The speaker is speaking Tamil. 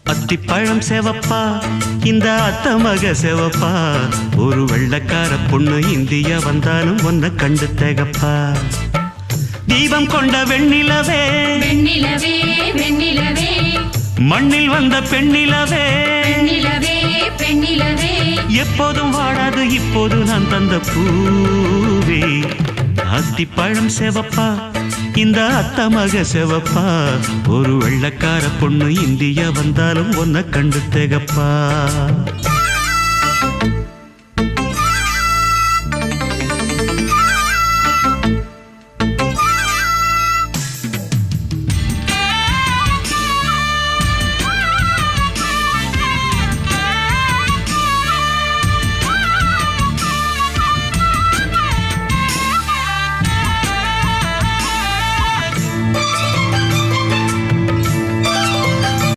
அத்திப்பழம் செவப்பா இந்த அத்த மக செவப்பா ஒரு வெள்ளக்கார பொண்ணு இந்தியா வந்தாலும் ஒன்ன கண்டு திகப்பா தீபம் கொண்ட வெண்ணிலவே வெண்ணிலவே வெண்ணிலவே மண்ணில் வந்த பெண்ணிலவே பெண்ணிலவே பெண்ணிலவே எப்போதும் வாடாது இப்போது நான் தந்த பூவே அத்திப்பழம் செவப்பா இந்த அத்த மக செவப்பா ஒரு வெள்ளக்கார பொண்ணு இந்தியா வந்தாலும் ஒன்ன கண்டு திகப்பா